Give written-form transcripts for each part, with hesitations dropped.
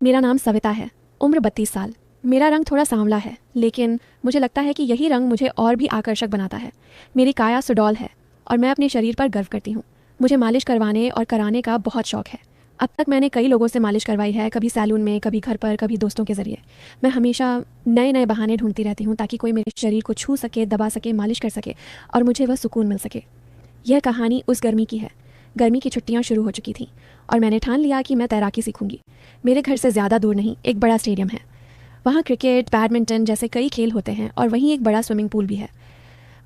मेरा नाम सविता है, उम्र 32 साल। मेरा रंग थोड़ा सांवला है, लेकिन मुझे लगता है कि यही रंग मुझे और भी आकर्षक बनाता है। मेरी काया सुडौल है और मैं अपने शरीर पर गर्व करती हूँ। मुझे मालिश करवाने और कराने का बहुत शौक है। अब तक मैंने कई लोगों से मालिश करवाई है, कभी सैलून में, कभी घर पर, कभी दोस्तों के ज़रिए। मैं हमेशा नए नए बहाने ढूंढती रहती हूँ ताकि कोई मेरे शरीर को छू सके, दबा सके, मालिश कर सके और मुझे वह सुकून मिल सके। यह कहानी उस गर्मी की है। गर्मी की छुट्टियां शुरू हो चुकी थीं और मैंने ठान लिया कि मैं तैराकी सीखूंगी। मेरे घर से ज़्यादा दूर नहीं एक बड़ा स्टेडियम है। वहाँ क्रिकेट, बैडमिंटन जैसे कई खेल होते हैं और वहीं एक बड़ा स्विमिंग पूल भी है।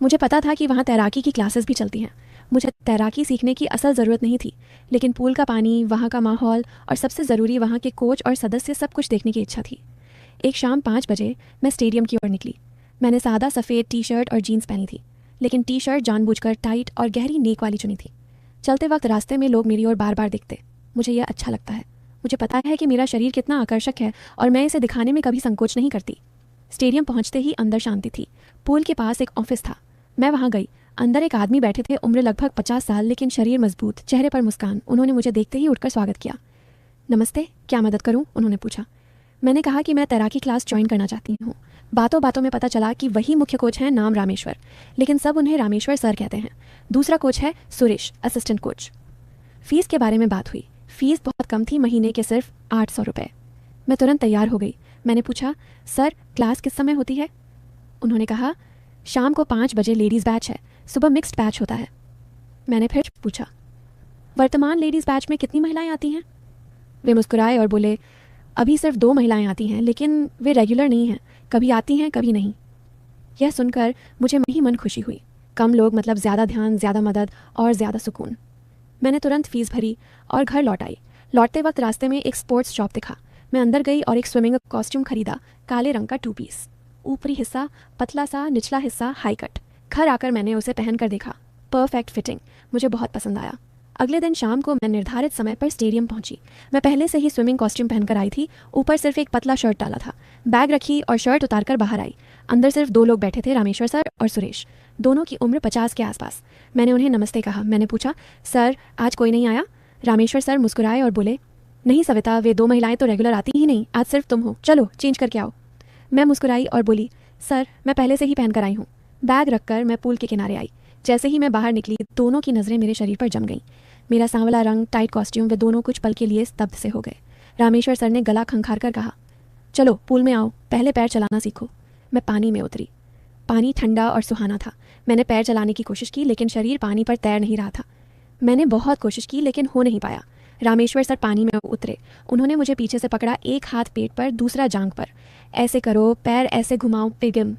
मुझे पता था कि वहाँ तैराकी की क्लासेस भी चलती हैं। मुझे तैराकी सीखने की असल ज़रूरत नहीं थी, लेकिन पूल का पानी, वहाँ का माहौल और सबसे ज़रूरी वहाँ के कोच और सदस्य सब कुछ देखने की इच्छा थी। एक शाम 5 बजे मैं स्टेडियम की ओर निकली। मैंने सादा सफ़ेद टी शर्ट और जीन्स पहनी थी, लेकिन टी शर्ट जानबूझकर टाइट और गहरी नेक वाली चुनी थी। चलते वक्त रास्ते में लोग मेरी ओर बार बार दिखते। मुझे यह अच्छा लगता है। मुझे पता है कि मेरा शरीर कितना आकर्षक है और मैं इसे दिखाने में कभी संकोच नहीं करती। स्टेडियम पहुंचते ही अंदर शांति थी। पूल के पास एक ऑफिस था। मैं वहां गई। अंदर एक आदमी बैठे थे, उम्र लगभग 50 साल, लेकिन शरीर मजबूत, चेहरे पर मुस्कान। उन्होंने मुझे देखते ही उठकर स्वागत किया। नमस्ते, क्या मदद करूं? उन्होंने पूछा। मैंने कहा कि मैं तैराकी क्लास ज्वाइन करना चाहती हूँ। बातों बातों में पता चला कि वही मुख्य कोच हैं, नाम रामेश्वर, लेकिन सब उन्हें रामेश्वर सर कहते हैं। दूसरा कोच है सुरेश, असिस्टेंट कोच। फीस के बारे में बात हुई। फीस बहुत कम थी, महीने के सिर्फ 800 रुपये। मैं तुरंत तैयार हो गई। मैंने पूछा, सर क्लास किस समय होती है? उन्होंने कहा, शाम को 5 बजे लेडीज़ बैच है, सुबह मिक्स्ड बैच होता है। मैंने फिर पूछा, वर्तमान लेडीज़ बैच में कितनी महिलाएं आती हैं? वे मुस्कुराए और बोले, अभी सिर्फ 2 महिलाएं आती हैं, लेकिन वे रेगुलर नहीं हैं, कभी आती हैं कभी नहीं। यह सुनकर मुझे ही मन खुशी हुई। कम लोग मतलब ज़्यादा ध्यान, ज़्यादा मदद और ज़्यादा सुकून। मैंने तुरंत फीस भरी और घर लौट आई। लौटते वक्त रास्ते में एक स्पोर्ट्स शॉप दिखा। मैं अंदर गई और एक स्विमिंग कॉस्ट्यूम खरीदा, काले रंग का 2 पीस। ऊपरी हिस्सा पतला सा, निचला हिस्सा हाई कट। घर आकर मैंने उसे पहन कर देखा। परफेक्ट फिटिंग, मुझे बहुत पसंद आया। अगले दिन शाम को मैं निर्धारित समय पर स्टेडियम पहुंची। मैं पहले से ही स्विमिंग कॉस्ट्यूम पहनकर आई थी, ऊपर सिर्फ एक पतला शर्ट डाला था। बैग रखी और शर्ट उतारकर बाहर आई। अंदर सिर्फ 2 लोग बैठे थे, रामेश्वर सर और सुरेश। दोनों की उम्र 50 के आसपास। मैंने उन्हें नमस्ते कहा। मैंने पूछा, सर आज कोई नहीं आया? रामेश्वर सर मुस्कुराए और बोले, नहीं सविता, वे 2 महिलाएं तो रेगुलर आती ही नहीं, आज सिर्फ तुम हो, चलो चेंज करके आओ। मैं मुस्कुराई और बोली, सर मैं पहले से ही पहन कर आई हूँ। बैग रखकर मैं पूल के किनारे आई। जैसे ही मैं बाहर निकली, दोनों की नज़रें मेरे शरीर पर जम गईं। मेरा सांवला रंग, टाइट कॉस्ट्यूम, वे दोनों कुछ पल के लिए स्तब्ध से हो गए। रामेश्वर सर ने गला खंखार कर कहा, चलो पूल में आओ, पहले पैर चलाना सीखो। मैं पानी में उतरी। पानी ठंडा और सुहाना था। मैंने पैर चलाने की कोशिश की, लेकिन शरीर पानी पर तैर नहीं रहा था। मैंने बहुत कोशिश की, लेकिन हो नहीं पाया। रामेश्वर सर पानी में उतरे। उन्होंने मुझे पीछे से पकड़ा, एक हाथ पेट पर, दूसरा जांघ पर। ऐसे करो, पैर ऐसे घुमाओ, पिगम,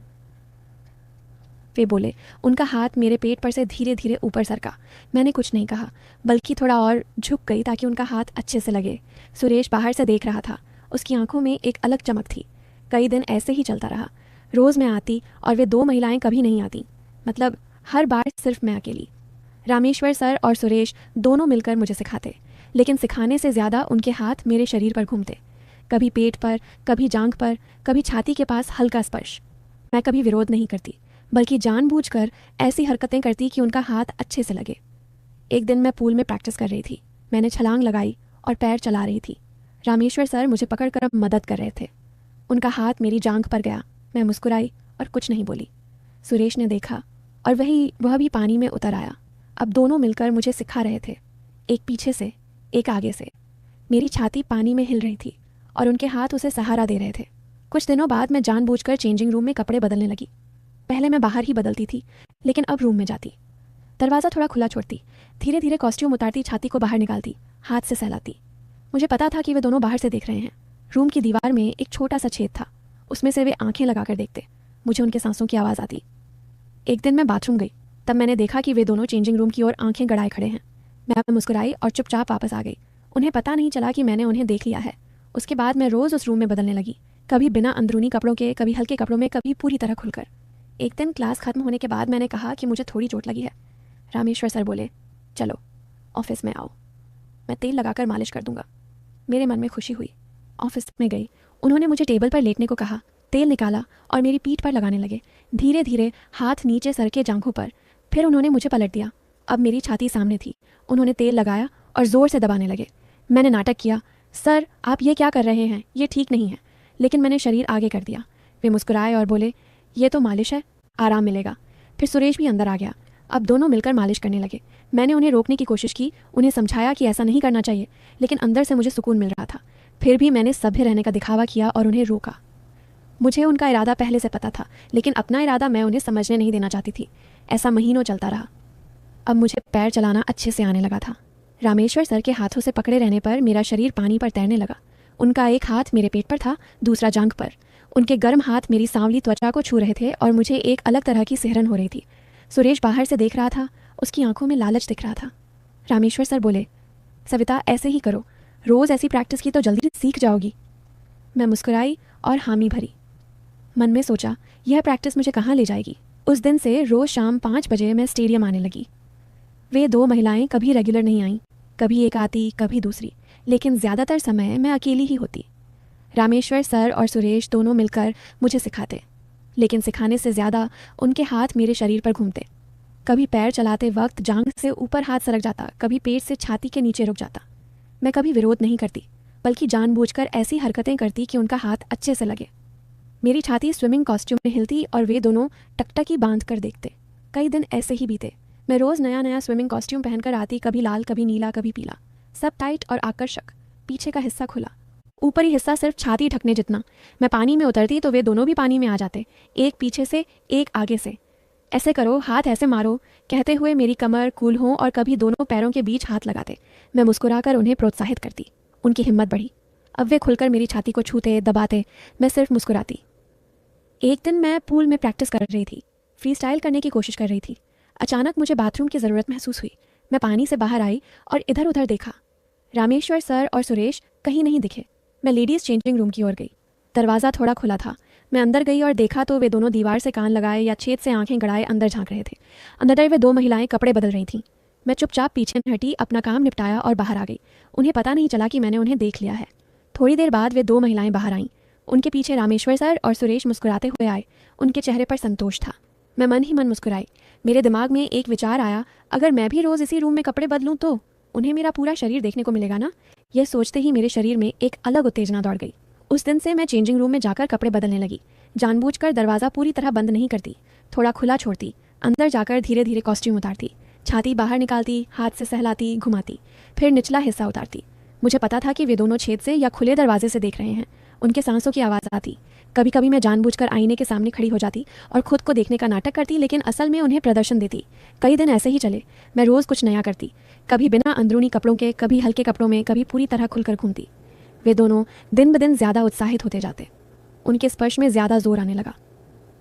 वे बोले। उनका हाथ मेरे पेट पर से धीरे धीरे ऊपर सरका। मैंने कुछ नहीं कहा, बल्कि थोड़ा और झुक गई ताकि उनका हाथ अच्छे से लगे। सुरेश बाहर से देख रहा था। उसकी आंखों में एक अलग चमक थी। कई दिन ऐसे ही चलता रहा। रोज़ मैं आती और वे 2 महिलाएं कभी नहीं आती, मतलब हर बार सिर्फ मैं अकेली। रामेश्वर सर और सुरेश दोनों मिलकर मुझे सिखाते, लेकिन सिखाने से ज़्यादा उनके हाथ मेरे शरीर पर घूमते, कभी पेट पर, कभी जांघ पर, कभी छाती के पास हल्का स्पर्श। मैं कभी विरोध नहीं करती, बल्कि जानबूझकर ऐसी हरकतें करती कि उनका हाथ अच्छे से लगे। एक दिन मैं पूल में प्रैक्टिस कर रही थी। मैंने छलांग लगाई और पैर चला रही थी। रामेश्वर सर मुझे पकड़कर मदद कर रहे थे। उनका हाथ मेरी जांघ पर गया। मैं मुस्कुराई और कुछ नहीं बोली। सुरेश ने देखा और वह भी पानी में उतर आया। अब दोनों मिलकर मुझे सिखा रहे थे, एक पीछे से, एक आगे से। मेरी छाती पानी में हिल रही थी और उनके हाथ उसे सहारा दे रहे थे। कुछ दिनों बाद मैं जानबूझकर चेंजिंग रूम में कपड़े बदलने लगी। पहले मैं बाहर ही बदलती थी, लेकिन अब रूम में जाती। दरवाज़ा थोड़ा खुला छोड़ती, धीरे धीरे कॉस्ट्यूम उतारती, छाती को बाहर निकालती, हाथ से सहलाती। मुझे पता था कि वे दोनों बाहर से देख रहे हैं। रूम की दीवार में एक छोटा सा छेद था, उसमें से वे आंखें लगाकर देखते। मुझे उनके सांसों की आवाज़ आती। एक दिन मैं बाथरूम गई, तब मैंने देखा कि वे दोनों चेंजिंग रूम की ओर आंखें गड़ाए खड़े हैं। मैं मुस्कुराई और चुपचाप वापस आ गई। उन्हें पता नहीं चला कि मैंने उन्हें देख लिया है। उसके बाद मैं रोज़ उस रूम में बदलने लगी, कभी बिना अंदरूनी कपड़ों के, कभी हल्के कपड़ों में, कभी पूरी तरह खुलकर। एक दिन क्लास खत्म होने के बाद मैंने कहा कि मुझे थोड़ी चोट लगी है। रामेश्वर सर बोले, चलो ऑफिस में आओ, मैं तेल लगाकर मालिश कर दूंगा। मेरे मन में खुशी हुई। ऑफिस में गई। उन्होंने मुझे टेबल पर लेटने को कहा। तेल निकाला और मेरी पीठ पर लगाने लगे, धीरे धीरे, हाथ नीचे सर के जांघों पर। फिर उन्होंने मुझे पलट दिया। अब मेरी छाती सामने थी। उन्होंने तेल लगाया और ज़ोर से दबाने लगे। मैंने नाटक किया, सर आप ये क्या कर रहे हैं, ये ठीक नहीं है। लेकिन मैंने शरीर आगे कर दिया। वे मुस्कुराए और बोले, ये तो मालिश है, आराम मिलेगा। फिर सुरेश भी अंदर आ गया। अब दोनों मिलकर मालिश करने लगे। मैंने उन्हें रोकने की कोशिश की, उन्हें समझाया कि ऐसा नहीं करना चाहिए, लेकिन अंदर से मुझे सुकून मिल रहा था। फिर भी मैंने सभ्य रहने का दिखावा किया और उन्हें रोका। मुझे उनका इरादा पहले से पता था, लेकिन अपना इरादा मैं उन्हें समझने नहीं देना चाहती थी। ऐसा महीनों चलता रहा। अब मुझे पैर चलाना अच्छे से आने लगा था। रामेश्वर सर के हाथों से पकड़े रहने पर मेरा शरीर पानी पर तैरने लगा। उनका एक हाथ मेरे पेट पर था, दूसरा जांघ पर। उनके गर्म हाथ मेरी सांवली त्वचा को छू रहे थे और मुझे एक अलग तरह की सिहरन हो रही थी। सुरेश बाहर से देख रहा था, उसकी आंखों में लालच दिख रहा था। रामेश्वर सर बोले, सविता ऐसे ही करो, रोज़ ऐसी प्रैक्टिस की तो जल्दी सीख जाओगी। मैं मुस्कुराई और हामी भरी। मन में सोचा, यह प्रैक्टिस मुझे कहाँ ले जाएगी। उस दिन से रोज़ शाम 5 बजे मैं स्टेडियम आने लगी। वे 2 महिलाएं कभी रेगुलर नहीं आईं, कभी एक आती कभी दूसरी, लेकिन ज़्यादातर समय मैं अकेली ही होती। रामेश्वर सर और सुरेश दोनों मिलकर मुझे सिखाते, लेकिन सिखाने से ज़्यादा उनके हाथ मेरे शरीर पर घूमते। कभी पैर चलाते वक्त जांघ से ऊपर हाथ सरक जाता, कभी पेट से छाती के नीचे रुक जाता। मैं कभी विरोध नहीं करती, बल्कि जानबूझकर ऐसी हरकतें करती कि उनका हाथ अच्छे से लगे। मेरी छाती स्विमिंग कॉस्ट्यूम में हिलती और वे दोनों टकटकी बांध कर देखते। कई दिन ऐसे ही बीते। मैं रोज़ नया नया स्विमिंग कॉस्ट्यूम पहनकर आती, कभी लाल कभी नीला कभी पीला, सब टाइट और आकर्षक। पीछे का हिस्सा खुला, ऊपरी हिस्सा सिर्फ छाती ढकने जितना। मैं पानी में उतरती तो वे दोनों भी पानी में आ जाते, एक पीछे से एक आगे से। ऐसे करो, हाथ ऐसे मारो, कहते हुए मेरी कमर कूल हो और कभी दोनों पैरों के बीच हाथ लगाते। मैं मुस्कुराकर उन्हें प्रोत्साहित करती। उनकी हिम्मत बढ़ी। अब वे खुलकर मेरी छाती को छूते दबाते, मैं सिर्फ मुस्कुराती। एक दिन मैं पूल में प्रैक्टिस कर रही थी, फ्री स्टाइल करने की कोशिश कर रही थी। अचानक मुझे बाथरूम की ज़रूरत महसूस हुई। मैं पानी से बाहर आई और इधर उधर देखा। रामेश्वर सर और सुरेश कहीं नहीं दिखे। मैं लेडीज़ चेंजिंग रूम की ओर गई। दरवाज़ा थोड़ा खुला था। मैं अंदर गई और देखा तो वे दोनों दीवार से कान लगाए या छेद से आंखें गड़ाए अंदर झांक रहे थे। अंदर वे 2 महिलाएं कपड़े बदल रही थीं। मैं चुपचाप पीछे हटी, अपना काम निपटाया और बाहर आ गई। उन्हें पता नहीं चला कि मैंने उन्हें देख लिया है। थोड़ी देर बाद वे 2 महिलाएं बाहर आईं। उनके पीछे रामेश्वर सर और सुरेश मुस्कुराते हुए आए। उनके चेहरे पर संतोष था। मैं मन ही मन मुस्कुराई। मेरे दिमाग में एक विचार आया, अगर मैं भी रोज़ इसी रूम में कपड़े बदलूं तो उन्हें मेरा पूरा शरीर देखने को मिलेगा ना। यह सोचते ही मेरे शरीर में एक अलग उत्तेजना दौड़ गई। उस दिन से मैं चेंजिंग रूम में जाकर कपड़े बदलने लगी। जानबूझकर दरवाज़ा पूरी तरह बंद नहीं करती, थोड़ा खुला छोड़ती। अंदर जाकर धीरे धीरे कॉस्ट्यूम उतारती, छाती बाहर निकालती, हाथ से सहलाती, घुमाती, फिर निचला हिस्सा उतारती। मुझे पता था कि वे दोनों छेद से या खुले दरवाजे से देख रहे हैं। उनके सांसों की आवाज़ आती। कभी कभी मैं जानबूझकर आईने के सामने खड़ी हो जाती और खुद को देखने का नाटक करती, लेकिन असल में उन्हें प्रदर्शन देती। कई दिन ऐसे ही चले। मैं रोज़ कुछ नया करती, कभी बिना अंदरूनी कपड़ों के, कभी हल्के कपड़ों में, कभी पूरी तरह खुलकर घूमती। वे दोनों दिन ब दिन ज़्यादा उत्साहित होते जाते। उनके स्पर्श में ज़्यादा जोर आने लगा।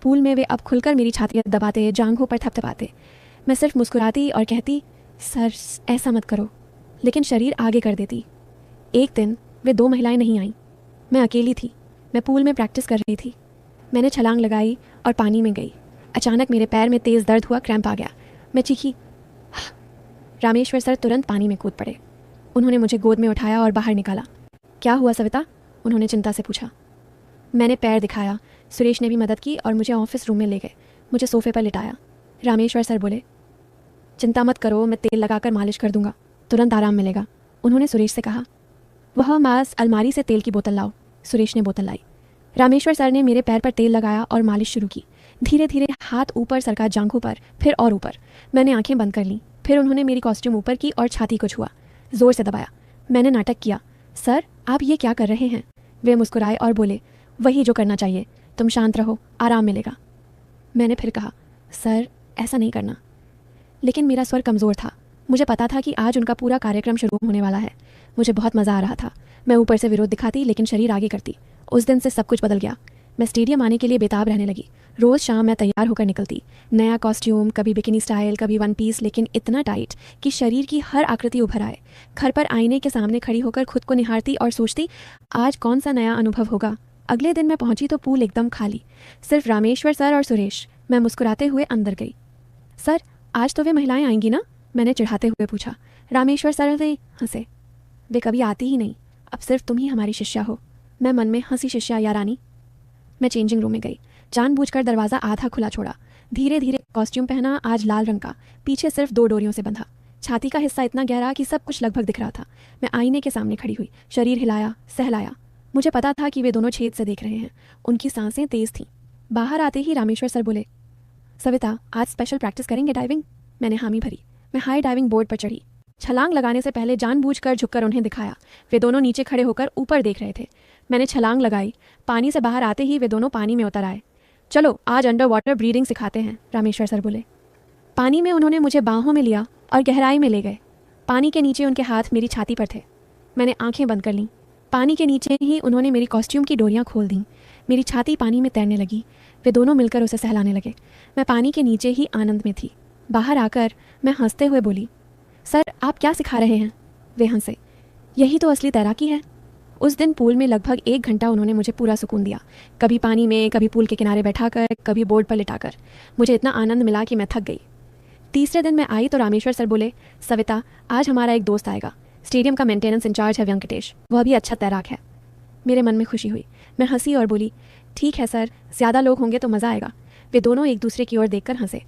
पूल में वे अब खुलकर मेरी छाती दबाते, जांघों पर थपथपाते। मैं सिर्फ मुस्कुराती और कहती, सर ऐसा मत करो, लेकिन शरीर आगे कर देती। एक दिन वे 2 महिलाएं नहीं आईं। मैं अकेली थी। मैं पूल में प्रैक्टिस कर रही थी। मैंने छलांग लगाई और पानी में गई। अचानक मेरे पैर में तेज़ दर्द हुआ, क्रैम्प आ गया। मैं चीखी। रामेश्वर सर तुरंत पानी में कूद पड़े। उन्होंने मुझे गोद में उठाया और बाहर निकाला। क्या हुआ सविता? उन्होंने चिंता से पूछा। मैंने पैर दिखाया। सुरेश ने भी मदद की और मुझे ऑफिस रूम में ले गए। मुझे सोफे पर लिटाया। रामेश्वर सर बोले, चिंता मत करो, मैं तेल लगाकर मालिश कर दूंगा, तुरंत आराम मिलेगा। उन्होंने सुरेश से कहा। वह मास अलमारी से तेल की बोतल लाओ। सुरेश ने बोतल लाई। रामेश्वर सर ने मेरे पैर पर तेल लगाया और मालिश शुरू की। धीरे धीरे हाथ ऊपर सरका, जांघों पर, फिर और ऊपर। मैंने आंखें बंद कर लीं। फिर उन्होंने मेरी कॉस्ट्यूम ऊपर की और छाती को छुआ, जोर से दबाया। मैंने नाटक किया, सर आप ये क्या कर रहे हैं? वे मुस्कुराए और बोले, वही जो करना चाहिए, तुम शांत रहो, आराम मिलेगा। मैंने फिर कहा, सर ऐसा नहीं करना। लेकिन मेरा स्वर कमज़ोर था। मुझे पता था कि आज उनका पूरा कार्यक्रम शुरू होने वाला है। मुझे बहुत मज़ा आ रहा था। मैं ऊपर से विरोध दिखाती, लेकिन शरीर आगे करती। उस दिन से सब कुछ बदल गया। मैं स्टेडियम आने के लिए बेताब रहने लगी। रोज़ शाम मैं तैयार होकर निकलती। नया कॉस्ट्यूम, कभी बिकिनी स्टाइल, कभी वन पीस, लेकिन इतना टाइट कि शरीर की हर आकृति उभर आए। घर पर आईने के सामने खड़ी होकर खुद को निहारती और सोचती, आज कौन सा नया अनुभव होगा। अगले दिन मैं पहुंची तो पूल एकदम खाली, सिर्फ रामेश्वर सर और सुरेश। मैं मुस्कुराते हुए अंदर गई। सर आज तो वे महिलाएं आएंगी ना? मैंने चिढ़ाते हुए पूछा। रामेश्वर सर ने हंसे। वे कभी आती ही नहीं, अब सिर्फ तुम ही हमारी शिष्या हो। मैं मन में हंसी, शिष्या या रानी। मैं चेंजिंग रूम में गई। जानबूझकर दरवाज़ा आधा खुला छोड़ा। धीरे धीरे कॉस्ट्यूम पहना, आज लाल रंग का, पीछे सिर्फ 2 डोरियों से बंधा। छाती का हिस्सा इतना गहरा कि सब कुछ लगभग दिख रहा था। मैं आईने के सामने खड़ी हुई, शरीर हिलाया, सहलाया। मुझे पता था कि वे दोनों छेद से देख रहे हैं। उनकी सांसें तेज थीं। बाहर आते ही रामेश्वर सर बोले, सविता, आज स्पेशल प्रैक्टिस करेंगे डाइविंग? मैंने हामी भरी। मैं हाई डाइविंग बोर्ड पर चढ़ी। छलांग लगाने से पहले जानबूझकर झुककर उन्हें दिखाया। वे दोनों नीचे खड़े होकर ऊपर देख रहे थे। मैंने छलांग लगाई। पानी से बाहर आते ही वे दोनों पानी में उतर आए। चलो आज अंडर वाटर ब्रीदिंग सिखाते हैं, रामेश्वर सर बोले। पानी में उन्होंने मुझे बाहों में लिया और गहराई में ले गए। पानी के नीचे उनके हाथ मेरी छाती पर थे। मैंने आंखें बंद कर लीं। पानी के नीचे ही उन्होंने मेरी कॉस्ट्यूम की डोरियां खोल दीं। मेरी छाती पानी में तैरने लगी। वे दोनों मिलकर उसे सहलाने लगे। मैं पानी के नीचे ही आनंद में थी। बाहर आकर मैं हंसते हुए बोली, सर आप क्या सिखा रहे हैं? वे हंसे। यही तो असली तैराकी है। उस दिन पूल में लगभग 1 घंटा उन्होंने मुझे पूरा सुकून दिया। कभी पानी में, कभी पूल के किनारे बैठाकर, कभी बोर्ड पर लिटाकर। मुझे इतना आनंद मिला कि मैं थक गई। तीसरे दिन मैं आई तो रामेश्वर सर बोले, सविता, आज हमारा एक दोस्त आएगा। स्टेडियम का मेंटेनेंस इंचार्ज है व्यंकटेश। वह भी अच्छा तैराक है। मेरे मन में खुशी हुई। मैं हंसी और बोली, ठीक है सर, ज़्यादा लोग होंगे तो मज़ा आएगा। वे दोनों एक दूसरे की ओर देखकर हंसे।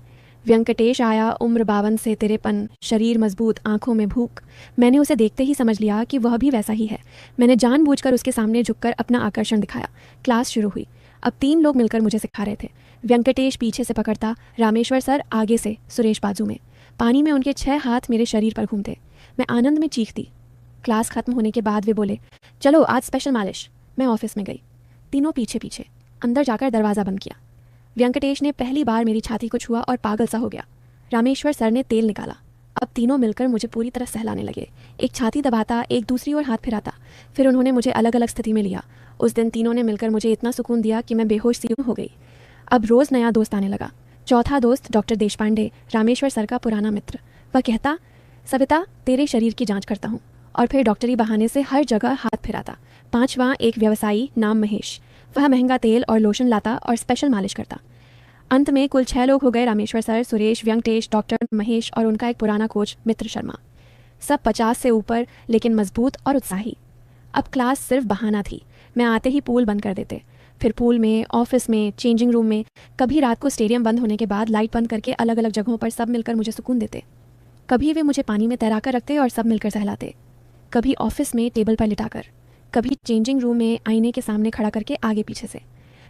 व्यंकटेश आया, उम्र 52 से 53, शरीर मजबूत, आंखों में भूख। मैंने उसे देखते ही समझ लिया कि वह भी वैसा ही है। मैंने जानबूझकर उसके सामने झुककर अपना आकर्षण दिखाया। क्लास शुरू हुई। अब 3 लोग मिलकर मुझे सिखा रहे थे। व्यंकटेश पीछे से पकड़ता, रामेश्वर सर आगे से, सुरेश बाजू में। पानी में उनके 6 हाथ मेरे शरीर पर घूमते। मैं आनंद में चीखती। क्लास खत्म होने के बाद वे बोले, चलो आज स्पेशल मालिश। मैं ऑफिस में गई। तीनों पीछे पीछे। अंदर जाकर दरवाज़ा बंद किया। व्यंकटेश ने पहली बार मेरी छाती को छुआ और पागल सा हो गया। रामेश्वर सर ने तेल निकाला। अब तीनों मिलकर मुझे पूरी तरह सहलाने लगे। एक छाती दबाता, एक दूसरी ओर हाथ फिराता। फिर उन्होंने मुझे अलग अलग स्थिति में लिया। उस दिन तीनों ने मिलकर मुझे इतना सुकून दिया कि मैं बेहोश सी हो गई। अब रोज़ नया दोस्त आने लगा। चौथा दोस्त डॉक्टर देशपांडे, रामेश्वर सर का पुराना मित्र। वह कहता, सविता, तेरे शरीर की जाँच करता हूँ। और फिर डॉक्टरी बहाने से हर जगह हाथ फिराता। 5वां एक व्यवसायी नाम महेश। वह महंगा तेल और लोशन लाता और स्पेशल मालिश करता। अंत में कुल 6 लोग हो गए, रामेश्वर सर, सुरेश, व्यंकटेश, डॉक्टर महेश और उनका एक पुराना कोच मित्र शर्मा। सब 50 से ऊपर, लेकिन मजबूत और उत्साही। अब क्लास सिर्फ बहाना थी। मैं आते ही पूल बंद कर देते। फिर पूल में, ऑफिस में, चेंजिंग रूम में। कभी रात को स्टेडियम बंद होने के बाद लाइट बंद करके अलग अलग जगहों पर सब मिलकर मुझे सुकून देते। कभी वे मुझे पानी में तैराकर रखते और सब मिलकर सहलाते। कभी ऑफिस में टेबल पर लिटाकर, कभी चेंजिंग रूम में आईने के सामने खड़ा करके आगे पीछे से।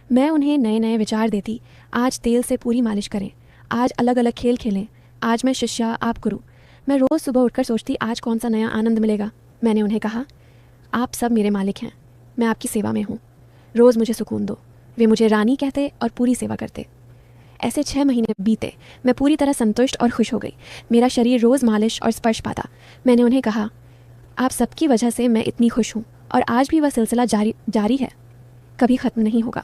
मैं उन्हें नए नए विचार देती। आज तेल से पूरी मालिश करें, आज अलग अलग खेल खेलें, आज मैं शिष्या, आप गुरु। मैं रोज़ सुबह उठकर सोचती, आज कौन सा नया आनंद मिलेगा। मैंने उन्हें कहा, आप सब मेरे मालिक हैं, मैं आपकी सेवा में हूँ। रोज़ मुझे सुकून दो। वे मुझे रानी कहते और पूरी सेवा करते। ऐसे 6 महीने बीते। मैं पूरी तरह संतुष्ट और खुश हो गई। मेरा शरीर रोज़ मालिश और स्पर्श पाता। मैंने उन्हें कहा, आप सबकी वजह से मैं इतनी खुश हूँ और आज भी वह सिलसिला जारी है, कभी ख़त्म नहीं होगा।